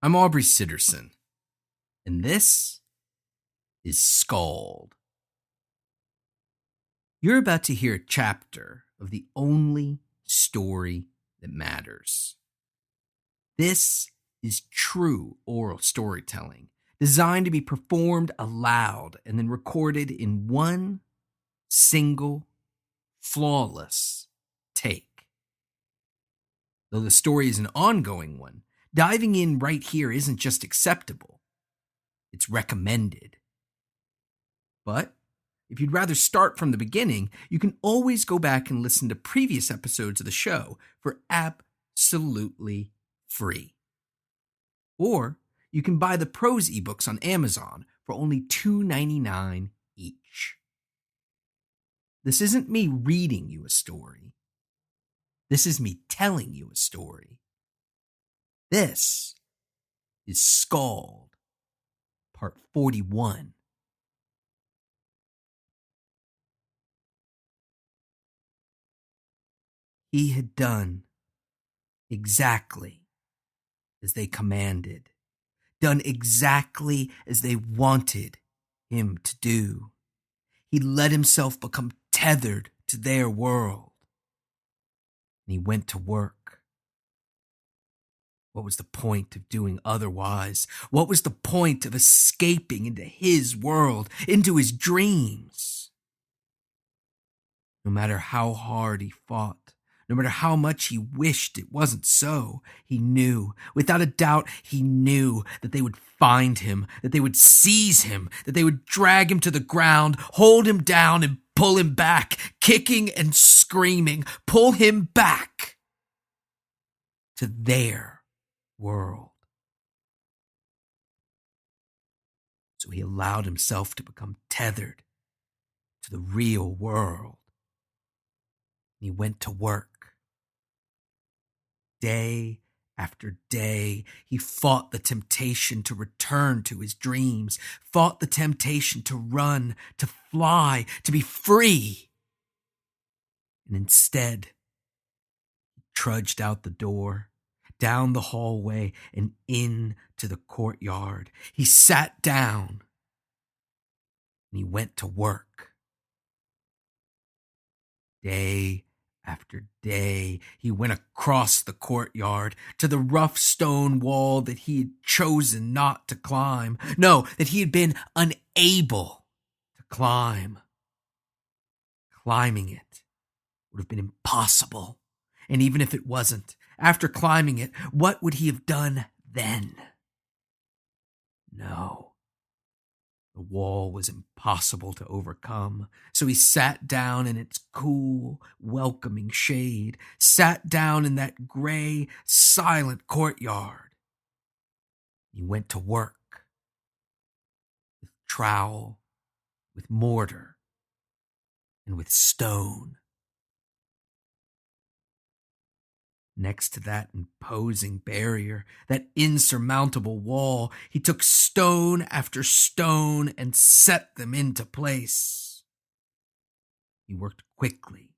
I'm Aubrey Sitterson, and this is SKALD. You're about to hear a chapter of the only story that matters. This is true oral storytelling, designed to be performed aloud and then recorded in one single, flawless take. Though the story is an ongoing one, diving in right here isn't just acceptable, it's recommended. But if you'd rather start from the beginning, you can always go back and listen to previous episodes of the show for absolutely free. Or you can buy the prose ebooks on Amazon for only $2.99 each. This isn't me reading you a story. This is me telling you a story. This is SKALD, Part 41. He had done exactly as they commanded, done exactly as they wanted him to do. He let himself become tethered to their world, and he went to work. What was the point of doing otherwise? What was the point of escaping into his world, into his dreams? No matter how hard he fought, no matter how much he wished it wasn't so, he knew, without a doubt, he knew that they would find him, that they would seize him, that they would drag him to the ground, hold him down and pull him back, kicking and screaming, pull him back to their world. So he allowed himself to become tethered to the real world. And he went to work. Day after day, he fought the temptation to return to his dreams, fought the temptation to run, to fly, to be free. And instead, he trudged out the door, down the hallway, and into the courtyard. He sat down, and he went to work. Day after day, he went across the courtyard to the rough stone wall that he had chosen not to climb. No, that he had been unable to climb. Climbing it would have been impossible. And even if it wasn't, after climbing it, what would he have done then? No. The wall was impossible to overcome, so he sat down in its cool, welcoming shade, sat down in that gray, silent courtyard. He went to work with trowel, with mortar, and with stone. Next to that imposing barrier, that insurmountable wall, he took stone after stone and set them into place. He worked quickly,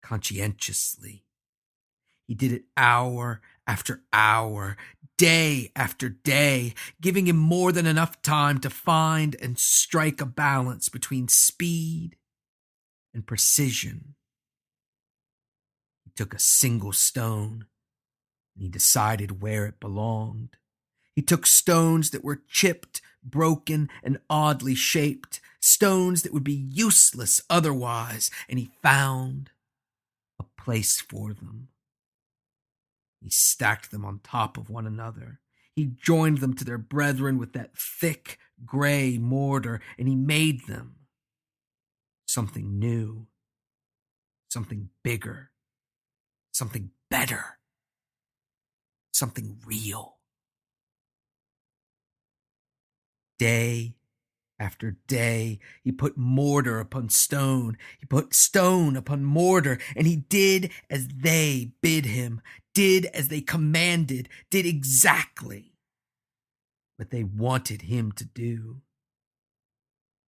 conscientiously. He did it hour after hour, day after day, giving him more than enough time to find and strike a balance between speed and precision. He took a single stone, and he decided where it belonged. He took stones that were chipped, broken, and oddly shaped, stones that would be useless otherwise, and he found a place for them. He stacked them on top of one another. He joined them to their brethren with that thick, gray mortar, and he made them something new, something bigger, something better, something real. Day after day, he put mortar upon stone. He put stone upon mortar, and he did as they bid him, did as they commanded, did exactly what they wanted him to do.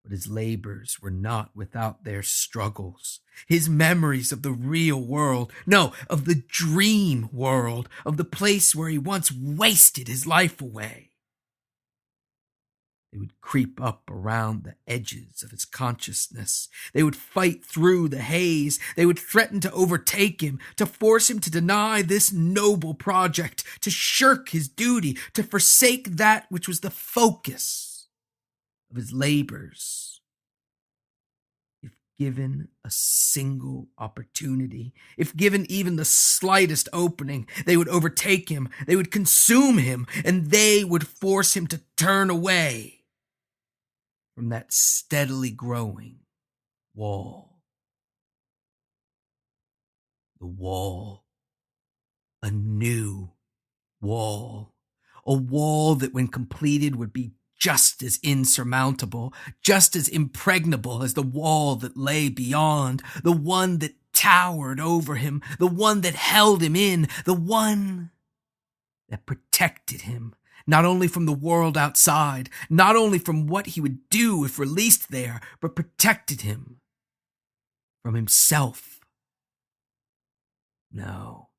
But his labors were not without their struggles. His memories of the real world, no, of the dream world, of the place where he once wasted his life away. They would creep up around the edges of his consciousness. They would fight through the haze. They would threaten to overtake him, to force him to deny this noble project, to shirk his duty, to forsake that which was the focus of his labors. If given a single opportunity, if given even the slightest opening, they would overtake him, they would consume him, and they would force him to turn away from that steadily growing wall. The wall. A new wall. A wall that, when completed, would be just as insurmountable, just as impregnable as the wall that lay beyond, the one that towered over him, the one that held him in, the one that protected him, not only from the world outside, not only from what he would do if released there, but protected him from himself. No,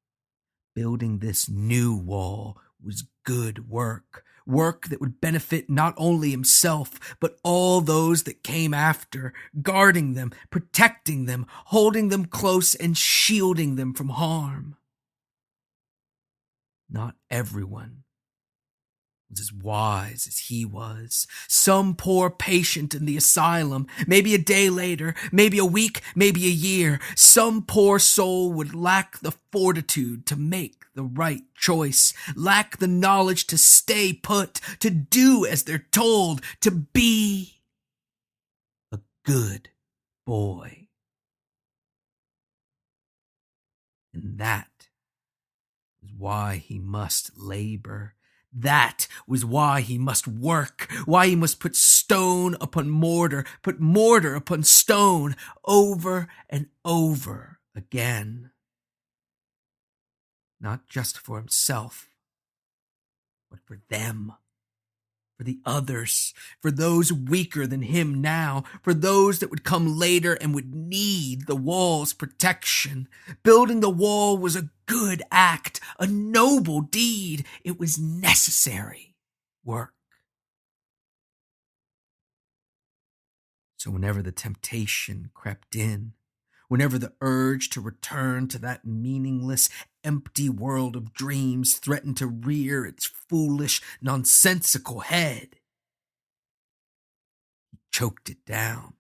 building this new wall was good work, work that would benefit not only himself, but all those that came after, guarding them, protecting them, holding them close and shielding them from harm. Not everyone was as wise as he was. Some poor patient in the asylum, maybe a day later, maybe a week, maybe a year, some poor soul would lack the fortitude to make the right choice, lack the knowledge to stay put, to do as they're told, to be a good boy. And that is why he must labor. That was why he must work, why he must put stone upon mortar, put mortar upon stone, over and over again. Not just for himself, but for them, for the others, for those weaker than him now, for those that would come later and would need the wall's protection. Building the wall was a good act, a noble deed. It was necessary work. So whenever the temptation crept in, whenever the urge to return to that meaningless, empty world of dreams threatened to rear its foolish, nonsensical head, he choked it down.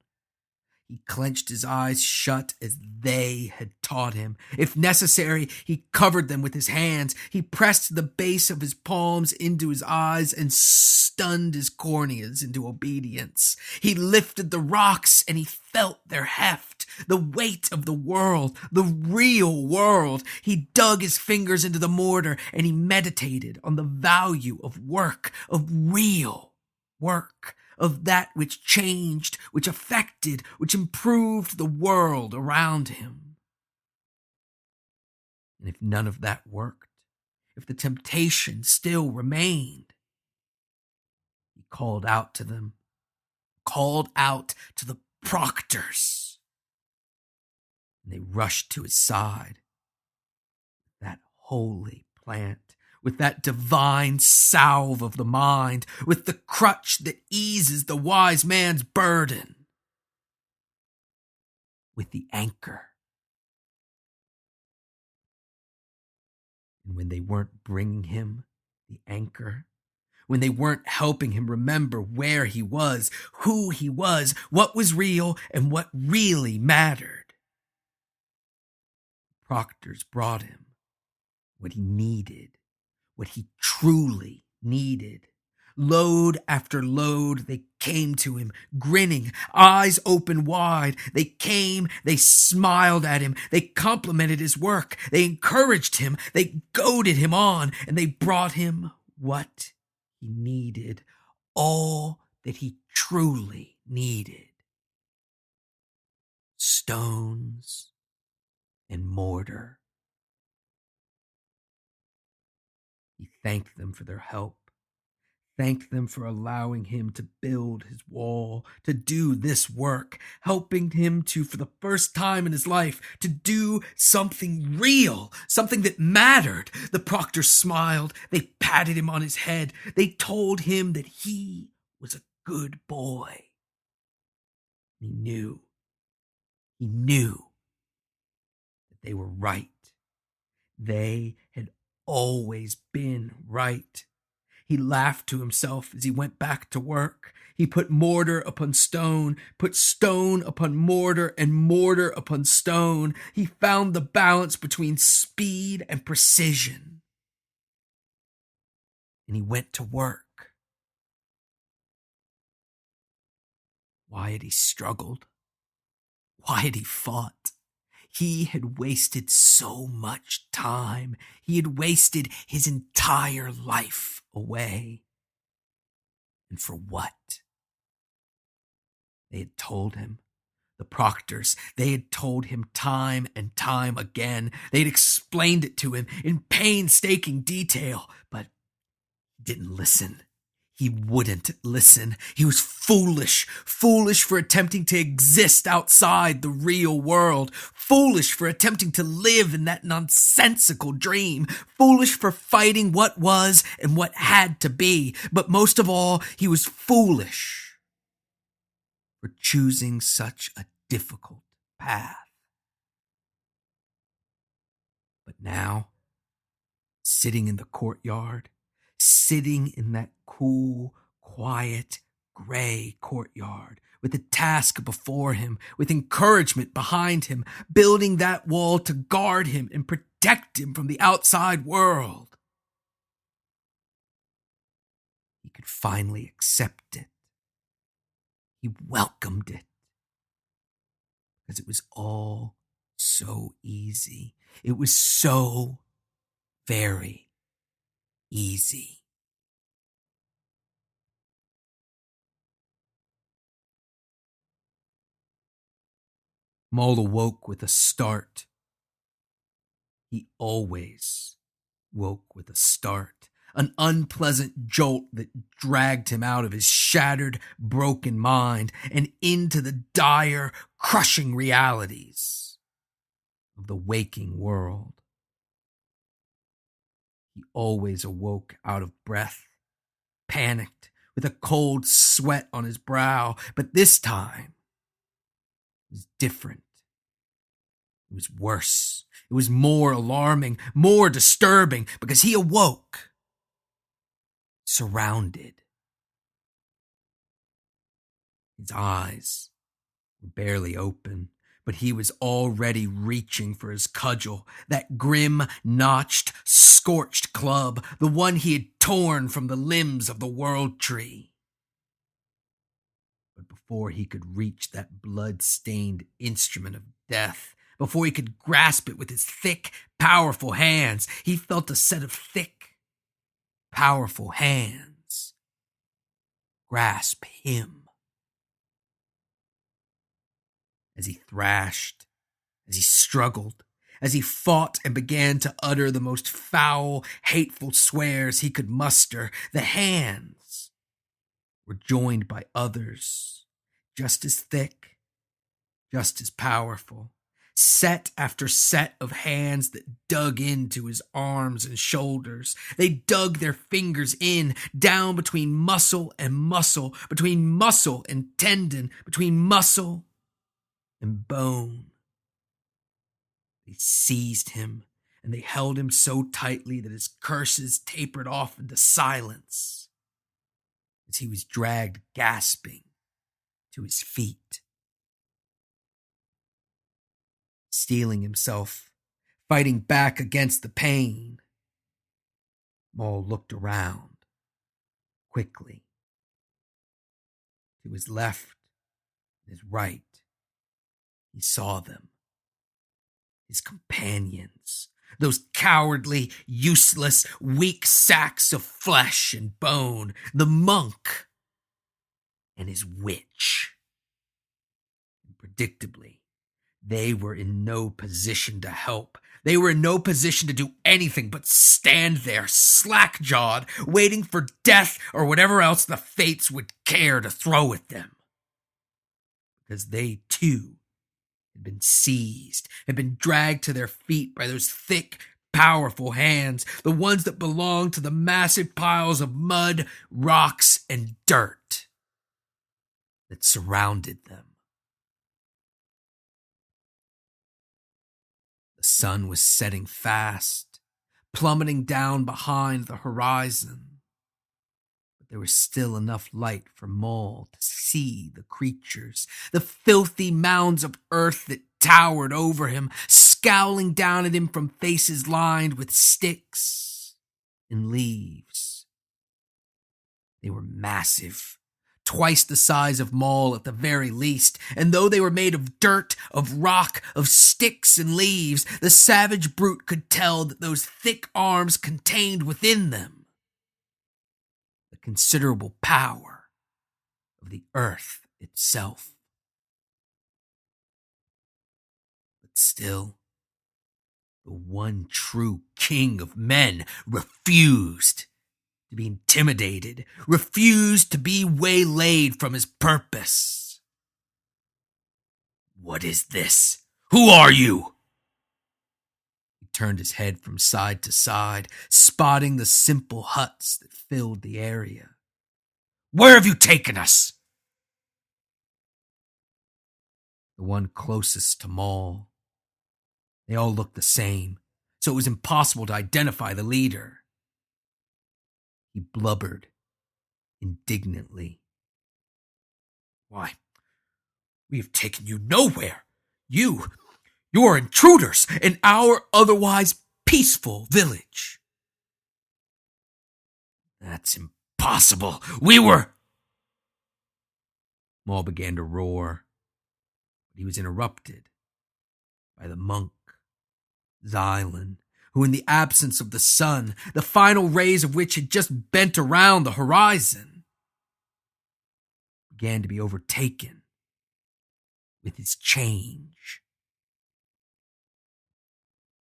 He clenched his eyes shut as they had taught him. If necessary, he covered them with his hands. He pressed the base of his palms into his eyes and stunned his corneas into obedience. He lifted the rocks and he felt their heft, the weight of the world, the real world. He dug his fingers into the mortar and he meditated on the value of work, of real work, of that which changed, which affected, which improved the world around him. And if none of that worked, if the temptation still remained, he called out to them, called out to the proctors, and they rushed to his side. That holy plant, with that divine salve of the mind, with the crutch that eases the wise man's burden, with the anchor. And when they weren't bringing him the anchor, when they weren't helping him remember where he was, who he was, what was real, and what really mattered, proctors brought him what he needed, what he truly needed. Load after load, they came to him, grinning, eyes open wide. They came, they smiled at him, they complimented his work, they encouraged him, they goaded him on, and they brought him what he needed, all that he truly needed. Stones and mortar. He thanked them for their help, thanked them for allowing him to build his wall, to do this work, helping him to, for the first time in his life, to do something real, something that mattered. The proctor smiled. They patted him on his head. They told him that he was a good boy. He knew that they were right. They had always been right. He laughed to himself as he went back to work. He put mortar upon stone, put stone upon mortar, and mortar upon stone. He found the balance between speed and precision. And he went to work. Why had he struggled? Why had he fought? He had wasted so much time. He had wasted his entire life away. And for what? They had told him. The proctors, they had told him time and time again. They had explained it to him in painstaking detail, but he didn't listen. He wouldn't listen. He was foolish for attempting to exist outside the real world, foolish for attempting to live in that nonsensical dream, foolish for fighting what was and what had to be. But most of all, he was foolish for choosing such a difficult path. But now, sitting in the courtyard, sitting in that cool, quiet, gray courtyard, with a task before him, with encouragement behind him, building that wall to guard him and protect him from the outside world, he could finally accept it. He welcomed it, because it was all so easy. It was so very easy. Mole awoke with a start. He always woke with a start. An unpleasant jolt that dragged him out of his shattered, broken mind and into the dire, crushing realities of the waking world. He always awoke out of breath, panicked, with a cold sweat on his brow, but this time it was different. It was worse. It was more alarming, more disturbing, because he awoke surrounded. His eyes were barely open, but he was already reaching for his cudgel, that grim, notched, scorched club, the one he had torn from the limbs of the world tree. But before he could reach that blood-stained instrument of death, before he could grasp it with his thick, powerful hands, he felt a set of thick, powerful hands grasp him. As he thrashed, as he struggled, as he fought and began to utter the most foul, hateful swears he could muster, the hands were joined by others, just as thick, just as powerful, set after set of hands that dug into his arms and shoulders. They dug their fingers in, down between muscle and muscle, between muscle and tendon, between muscle and bone. They seized him, and they held him so tightly that his curses tapered off into silence as he was dragged gasping to his feet. Steeling himself, fighting back against the pain, Maul looked around quickly. To his left and his right, he saw them. His companions, those cowardly, useless, weak sacks of flesh and bone, the monk and his witch. And predictably, they were in no position to help. They were in no position to do anything but stand there, slack-jawed, waiting for death or whatever else the fates would care to throw at them. Because they, too, had been seized, had been dragged to their feet by those thick, powerful hands, the ones that belonged to the massive piles of mud, rocks, and dirt that surrounded them. The sun was setting fast, plummeting down behind the horizon. But there was still enough light for Maul to see the creatures, the filthy mounds of earth that towered over him, scowling down at him from faces lined with sticks and leaves. They were massive, twice the size of Maul at the very least, and though they were made of dirt, of rock, of sticks and leaves, the savage brute could tell that those thick arms contained within them the considerable power of the earth itself. But still, the one true king of men refused to be intimidated, refused to be waylaid from his purpose. "What is this? Who are you?" He turned his head from side to side, spotting the simple huts that filled the area. "Where have you taken us?" The one closest to Maul. They all looked the same, so it was impossible to identify the leader. He blubbered indignantly. "Why, we have taken you nowhere. You are intruders in our otherwise peaceful village." "That's impossible. We were..." Maul began to roar, but he was interrupted by the monk, Xylan, who, in the absence of the sun, the final rays of which had just bent around the horizon, began to be overtaken with his change.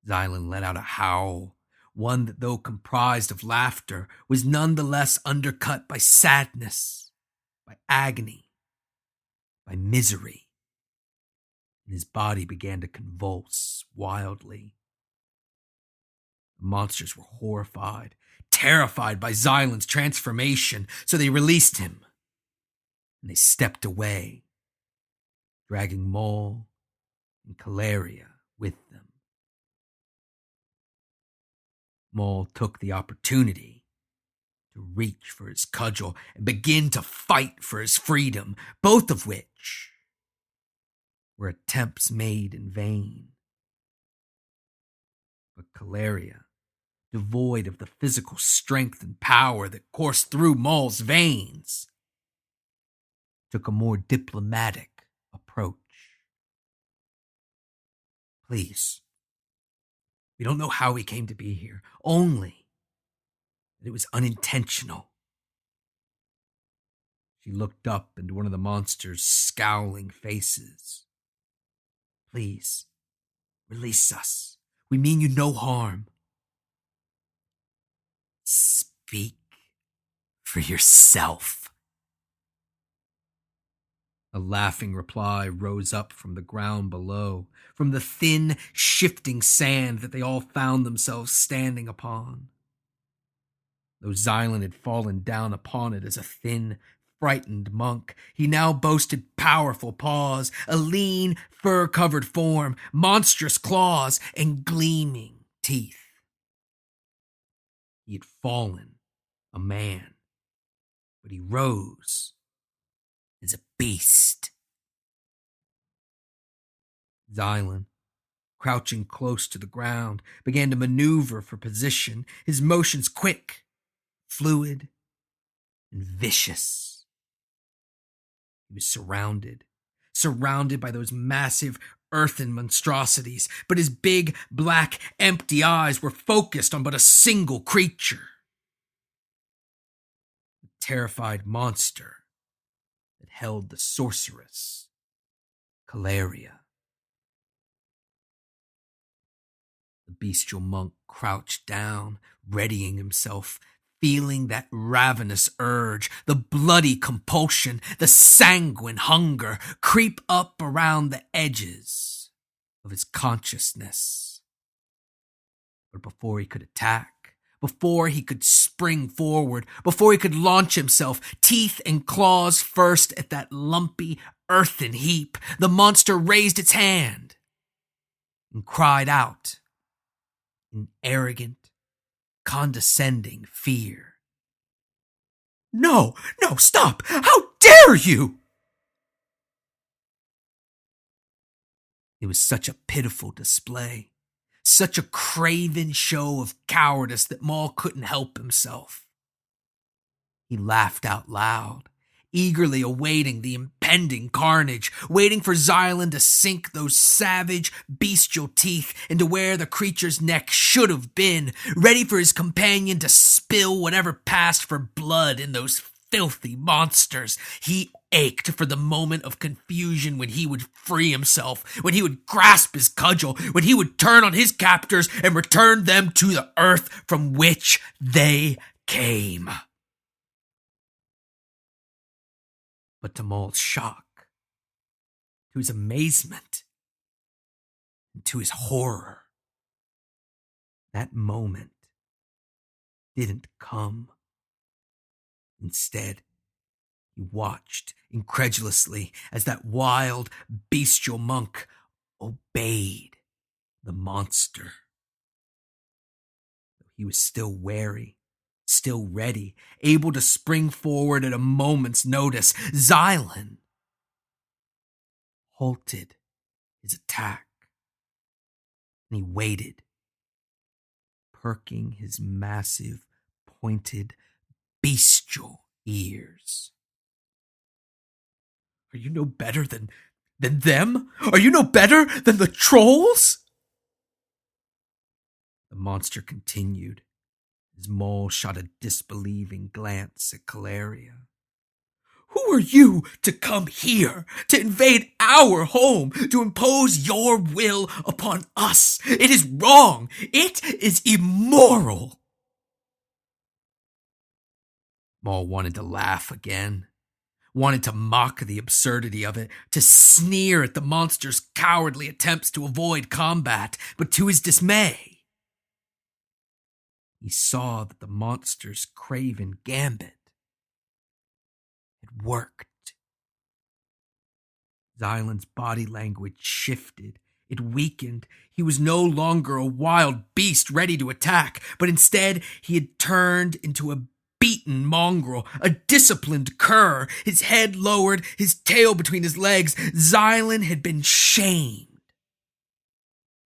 Xylan let out a howl, one that, though comprised of laughter, was none the less undercut by sadness, by agony, by misery, and his body began to convulse wildly. The monsters were horrified, terrified by Xylan's transformation, so they released him, and they stepped away, dragging Maul and Caleria with them. Maul took the opportunity to reach for his cudgel and begin to fight for his freedom, both of which were attempts made in vain. But Caleria, devoid of the physical strength and power that coursed through Maul's veins, took a more diplomatic approach. "Please, we don't know how we came to be here, only that it was unintentional." She looked up into one of the monster's scowling faces. "Please, release us. We mean you no harm." "Speak for yourself." A laughing reply rose up from the ground below, from the thin, shifting sand that they all found themselves standing upon. Though Xylan had fallen down upon it as a thin, frightened monk, he now boasted powerful paws, a lean, fur-covered form, monstrous claws, and gleaming teeth. He had fallen a man, but he rose as a beast. Xylan, crouching close to the ground, began to maneuver for position, his motions quick, fluid, and vicious. He was surrounded by those massive earthen monstrosities, but his big, black, empty eyes were focused on but a single creature. The terrified monster that held the sorceress, Caleria. bestial monk crouched down, readying himself, feeling that ravenous urge, the bloody compulsion, the sanguine hunger creep up around the edges of his consciousness. But before he could attack, before he could spring forward, before he could launch himself, teeth and claws first at that lumpy earthen heap, the monster raised its hand and cried out in arrogant, condescending fear. No, stop! How dare you! It was such a pitiful display, such a craven show of cowardice that Maul couldn't help himself. He laughed out loud, eagerly awaiting the impending carnage, waiting for Xylan to sink those savage, bestial teeth into where the creature's neck should have been, ready for his companion to spill whatever passed for blood in those filthy monsters. He ached for the moment of confusion when he would free himself, when he would grasp his cudgel, when he would turn on his captors and return them to the earth from which they came. But to Maul's shock, to his amazement, and to his horror, that moment didn't come. Instead, he watched incredulously as that wild, bestial monk obeyed the monster. He was still wary, still ready, able to spring forward at a moment's notice. Xylan halted his attack, and he waited, perking his massive, pointed, bestial ears. Are you no better than them? Are you no better than the trolls? The monster continued, as Maul shot a disbelieving glance at Caleria. Who are you to come here, to invade our home, to impose your will upon us? It is wrong. It is immoral. Maul wanted to laugh again, wanted to mock the absurdity of it, to sneer at the monster's cowardly attempts to avoid combat, but to his dismay, he saw that the monster's craven gambit had worked. Xylan's body language shifted. It weakened. He was no longer a wild beast ready to attack, but instead he had turned into a beaten mongrel, a disciplined cur, his head lowered, his tail between his legs. Xylan had been shamed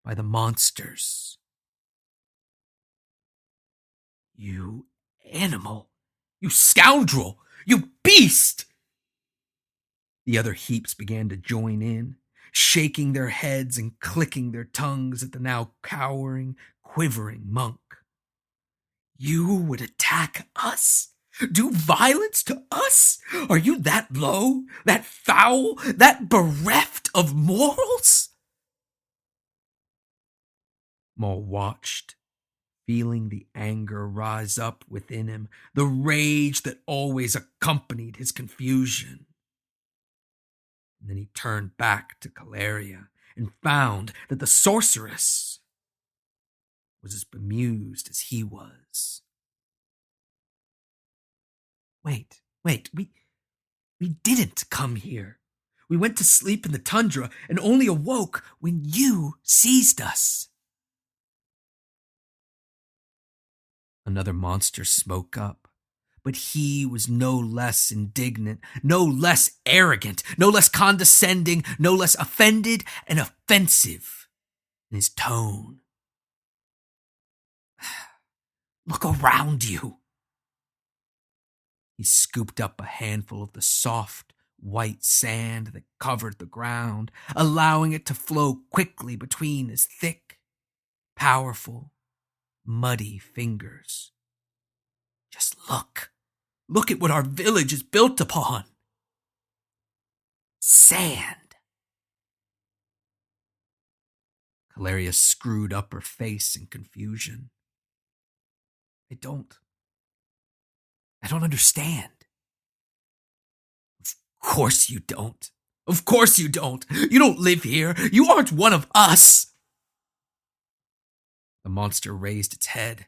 by the monsters. You animal! You scoundrel! You beast! The other heaps began to join in, shaking their heads and clicking their tongues at the now cowering, quivering monk. You would attack us? Do violence to us? Are you that low, that foul, that bereft of morals? Maul watched, feeling the anger rise up within him, the rage that always accompanied his confusion. And then he turned back to Caleria and found that the sorceress was as bemused as he was. Wait, we didn't come here. We went to sleep in the tundra and only awoke when you seized us. Another monster spoke up, but he was no less indignant, no less arrogant, no less condescending, no less offended and offensive in his tone. Look around you. He scooped up a handful of the soft, white sand that covered the ground, allowing it to flow quickly between his thick, powerful, muddy fingers. Just look. Look at what our village is built upon. Sand. Caleria screwed up her face in confusion. I don't understand. Of course you don't. Of course you don't. You don't live here. You aren't one of us. The monster raised its head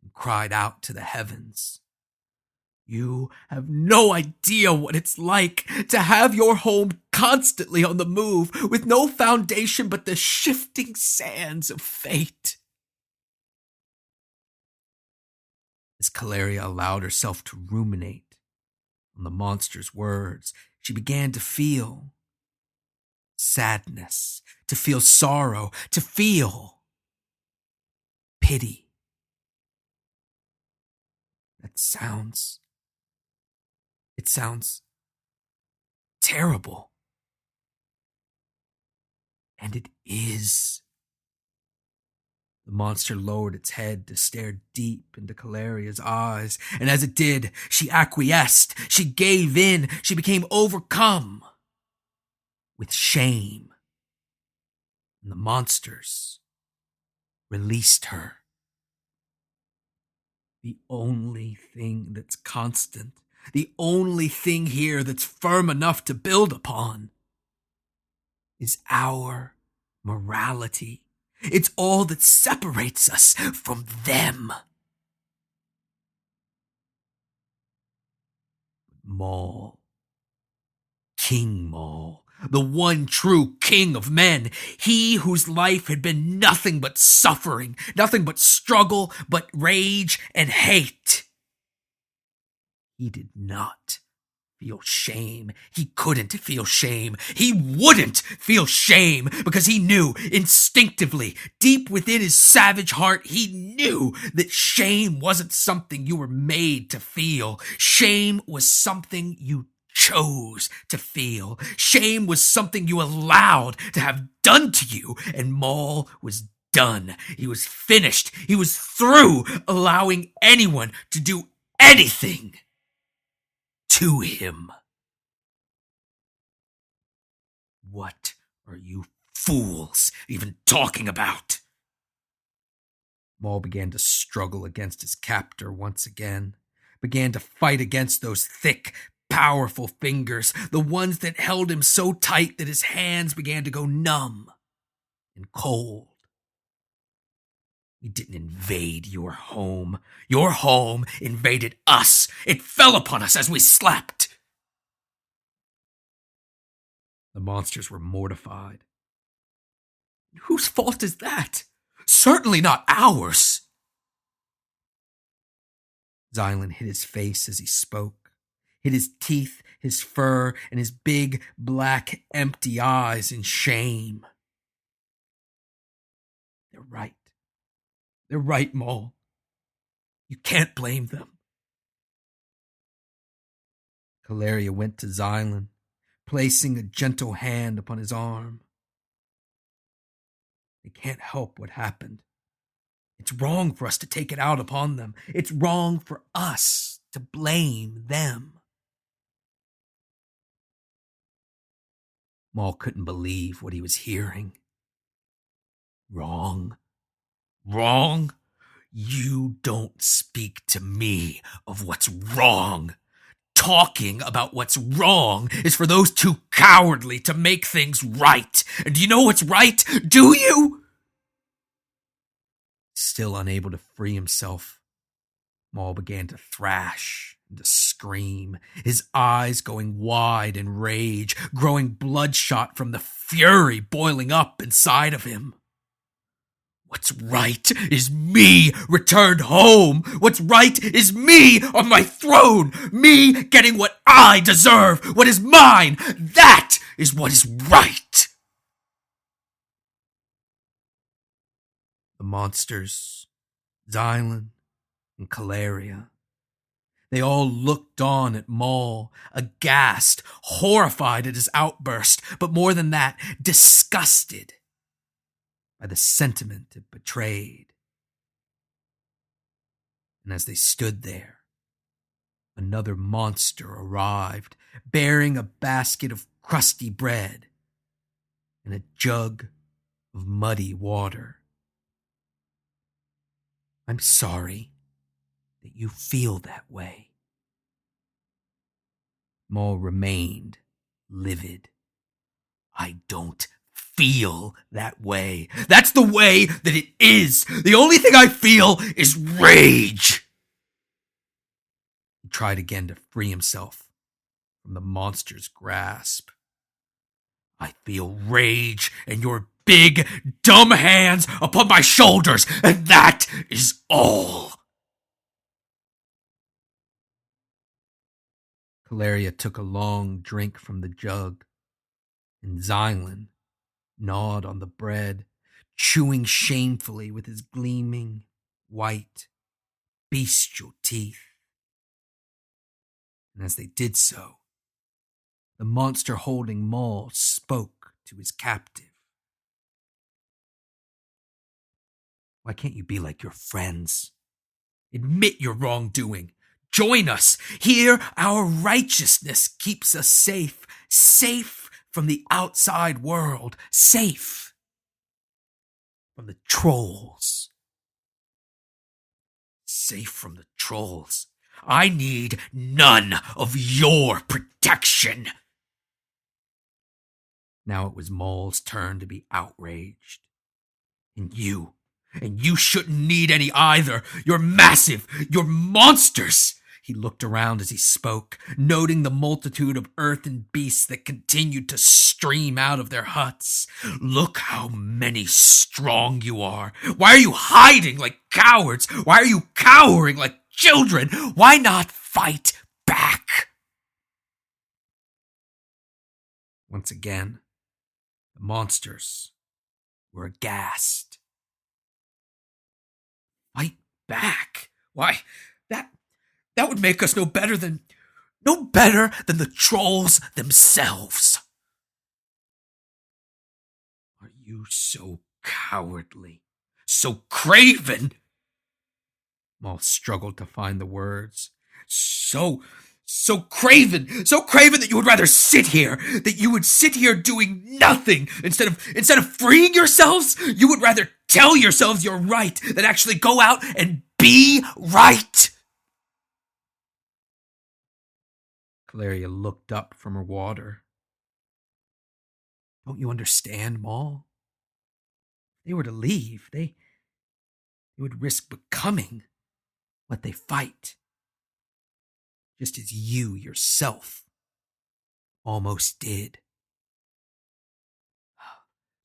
and cried out to the heavens. You have no idea what it's like to have your home constantly on the move with no foundation but the shifting sands of fate. As Caleria allowed herself to ruminate on the monster's words, she began to feel sadness, to feel sorrow, to feel pity. It sounds terrible. And it is. The monster lowered its head to stare deep into Caleria's eyes, and as it did, she acquiesced, she gave in, she became overcome with shame. And the monsters released her. The only thing that's constant, the only thing here that's firm enough to build upon, is our morality. It's all that separates us from them. Maul, King Maul, the one true king of men, he whose life had been nothing but suffering, nothing but struggle, but rage and hate. He did not feel shame. He couldn't feel shame. He wouldn't feel shame because he knew instinctively, deep within his savage heart, he knew that shame wasn't something you were made to feel. Shame was something you chose to feel. Shame was something you allowed to have done to you, and Maul was done. He was finished. He was through allowing anyone to do anything to him. What are you fools even talking about? Maul began to struggle against his captor once again, began to fight against those thick, powerful fingers, the ones that held him so tight that his hands began to go numb and cold. We didn't invade your home. Your home invaded us. It fell upon us as we slept. The monsters were mortified. Whose fault is that? Certainly not ours. Xylan hid his face as he spoke, hid his teeth, his fur, and his big, black, empty eyes in shame. They're right. They're right, Maul. You can't blame them. Caleria went to Xylan, placing a gentle hand upon his arm. They can't help what happened. It's wrong for us to take it out upon them. It's wrong for us to blame them. Maul couldn't believe what he was hearing. Wrong? Wrong? You don't speak to me of what's wrong. Talking about what's wrong is for those too cowardly to make things right. And do you know what's right? Do you? Still unable to free himself, Maul began to thrash and to scream, his eyes going wide in rage, growing bloodshot from the fury boiling up inside of him. What's right is me returned home. What's right is me on my throne. Me getting what I deserve, what is mine. That is what is right. The monsters, Xylan and Caleria, they all looked on at Maul, aghast, horrified at his outburst, but more than that, disgusted by the sentiment it betrayed. And as they stood there, another monster arrived, bearing a basket of crusty bread and a jug of muddy water. I'm sorry that you feel that way. Maul remained livid. I don't feel that way. That's the way that it is. The only thing I feel is rage. He tried again to free himself from the monster's grasp. I feel rage in your big, dumb hands upon my shoulders, and that is all. Caleria took a long drink from the jug, and Xylan gnawed on the bread, chewing shamefully with his gleaming, white, bestial teeth. And as they did so, the monster holding Maul spoke to his captive. Why can't you be like your friends? Admit your wrongdoing. Join us. Here, our righteousness keeps us safe. Safe from the outside world. Safe from the trolls. Safe from the trolls. I need none of your protection. Now it was Maul's turn to be outraged. And you shouldn't need any either. You're massive. You're monsters. He looked around as he spoke, noting the multitude of earthen beasts that continued to stream out of their huts. Look how many strong you are. Why are you hiding like cowards? Why are you cowering like children? Why not fight back? Once again, the monsters were aghast. Fight back? Why, that would make us no better than the trolls themselves. Are you so cowardly, so craven? Maul struggled to find the words. So craven that you would rather sit here, that you would sit here doing nothing instead of freeing yourselves. You would rather tell yourselves you're right than actually go out and be right. Caleria looked up from her water. Don't you understand, Maul? If they were to leave, they would risk becoming what they fight. Just as you yourself almost did.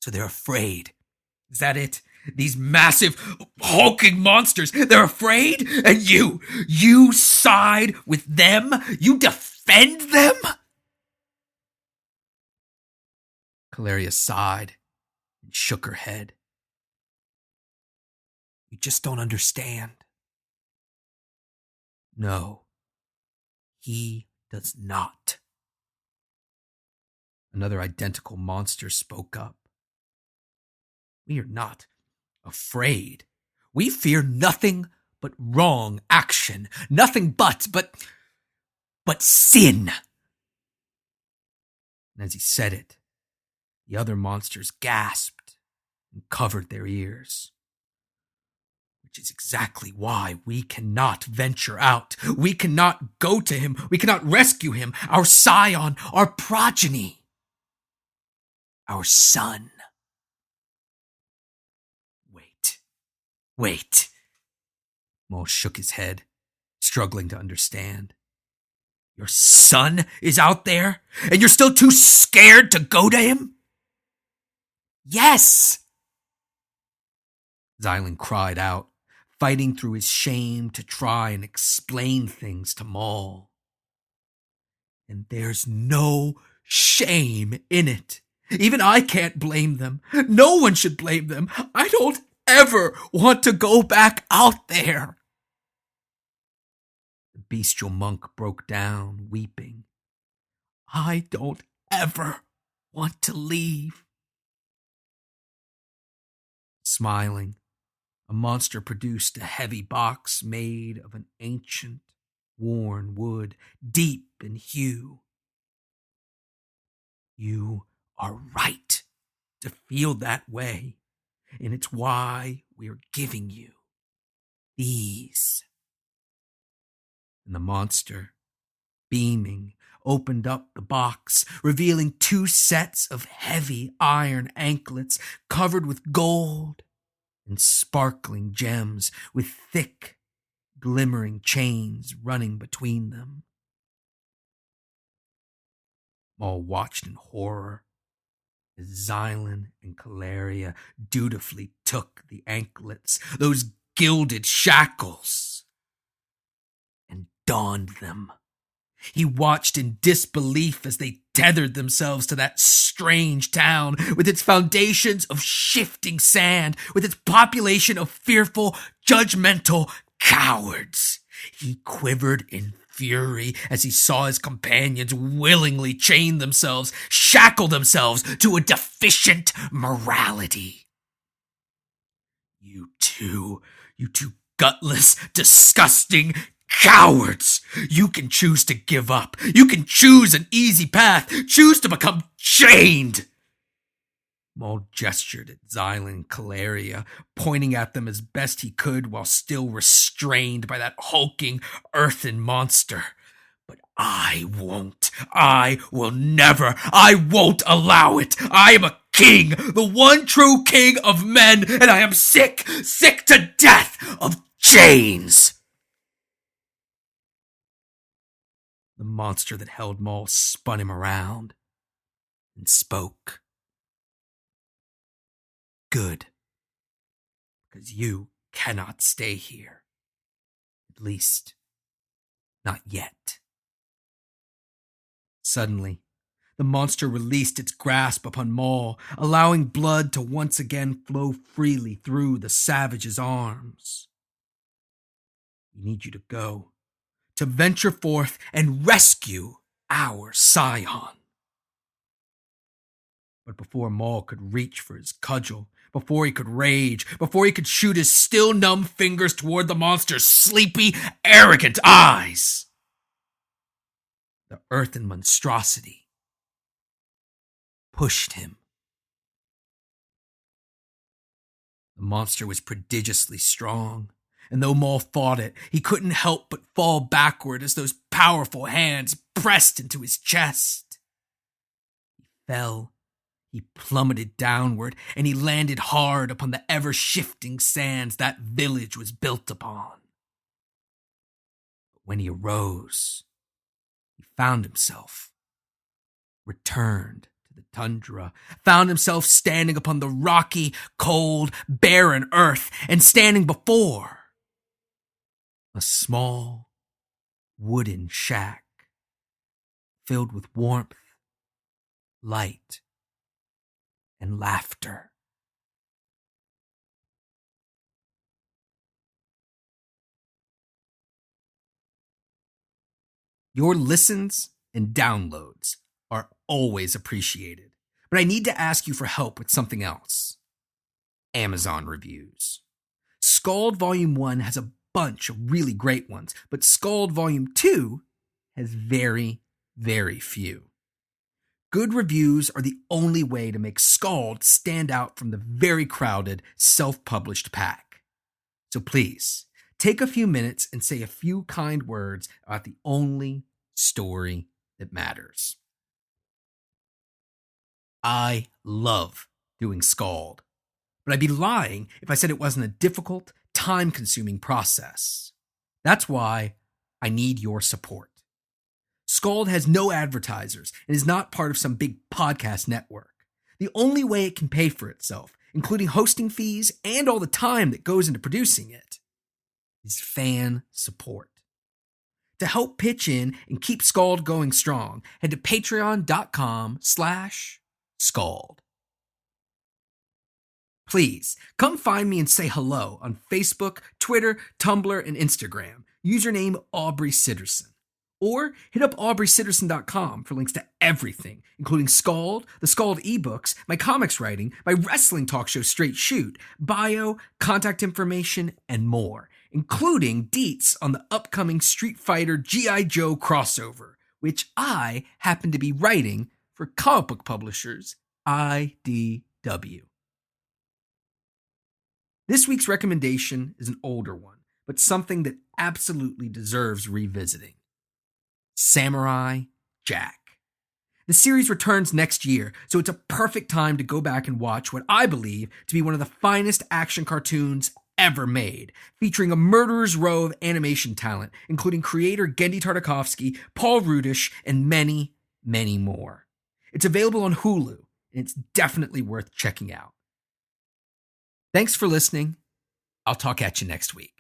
So they're afraid. Is that it? These massive, hulking monsters, they're afraid? And you side with them? You defend them? Caleria sighed and shook her head. You just don't understand. No, he does not. Another identical monster spoke up. We are not afraid. We fear nothing but wrong action. Nothing but sin. And as he said it, the other monsters gasped and covered their ears. Which is exactly why we cannot venture out. We cannot go to him. We cannot rescue him, our scion, our progeny, our son. Wait. Maul shook his head, struggling to understand. Your son is out there, and you're still too scared to go to him? Yes! Xylan cried out, fighting through his shame to try and explain things to Maul. And there's no shame in it. Even I can't blame them. No one should blame them. I don't ever want to go back out there. The bestial monk broke down, weeping. I don't ever want to leave. Smiling, a monster produced a heavy box made of an ancient, worn wood, deep in hue. You are right, to feel that way, and it's why we are giving you these. And the monster, beaming, opened up the box, revealing 2 sets of heavy iron anklets covered with gold and sparkling gems with thick, glimmering chains running between them. Maul watched in horror as Xylan and Caleria dutifully took the anklets, those gilded shackles, and donned them. He watched in disbelief as they tethered themselves to that strange town with its foundations of shifting sand, with its population of fearful, judgmental cowards. He quivered in fury as he saw his companions willingly chain themselves, shackle themselves to a deficient morality. You two gutless, disgusting cowards! You can choose to give up. You can choose an easy path. Choose to become chained. Maul gestured at Xylan and Caleria, pointing at them as best he could while still restrained by that hulking earthen monster. But I won't. I will never. I won't allow it. I am a king, the one true king of men, and I am sick to death of chains. The monster that held Maul spun him around and spoke. Good, because you cannot stay here. At least, not yet. Suddenly, the monster released its grasp upon Maul, allowing blood to once again flow freely through the savage's arms. We need you to go, to venture forth and rescue our scion. But before Maul could reach for his cudgel, before he could rage, before he could shoot his still numb fingers toward the monster's sleepy, arrogant eyes, the earthen monstrosity pushed him. The monster was prodigiously strong, and though Maul fought it, he couldn't help but fall backward as those powerful hands pressed into his chest. He fell. He plummeted downward, and he landed hard upon the ever-shifting sands that village was built upon. But when he arose, he found himself returned to the tundra, found himself standing upon the rocky, cold, barren earth, and standing before a small, wooden shack filled with warmth, light, and laughter. Your listens and downloads are always appreciated, but I need to ask you for help with something else. Amazon reviews. SKALD Volume 1 has a bunch of really great ones, but SKALD Volume 2 has very, very few. Good reviews are the only way to make SKALD stand out from the very crowded, self-published pack. So please, take a few minutes and say a few kind words about the only story that matters. I love doing SKALD, but I'd be lying if I said it wasn't a difficult, time-consuming process. That's why I need your support. SKALD has no advertisers and is not part of some big podcast network. The only way it can pay for itself, including hosting fees and all the time that goes into producing it, is fan support. To help pitch in and keep SKALD going strong, head to patreon.com/SKALD. Please, come find me and say hello on Facebook, Twitter, Tumblr, and Instagram. Username Aubrey Sitterson. Or hit up AubreySitterson.com for links to everything, including SKALD, the SKALD ebooks, my comics writing, my wrestling talk show Straight Shoot, bio, contact information, and more, including deets on the upcoming Street Fighter G.I. Joe crossover, which I happen to be writing for comic book publishers IDW. W. This week's recommendation is an older one, but something that absolutely deserves revisiting. Samurai Jack. The series returns next year, so it's a perfect time to go back and watch what I believe to be one of the finest action cartoons ever made, featuring a murderer's row of animation talent, including creator Genndy Tartakovsky, Paul Rudish, and many, many more. It's available on Hulu, and it's definitely worth checking out. Thanks for listening. I'll talk at you next week.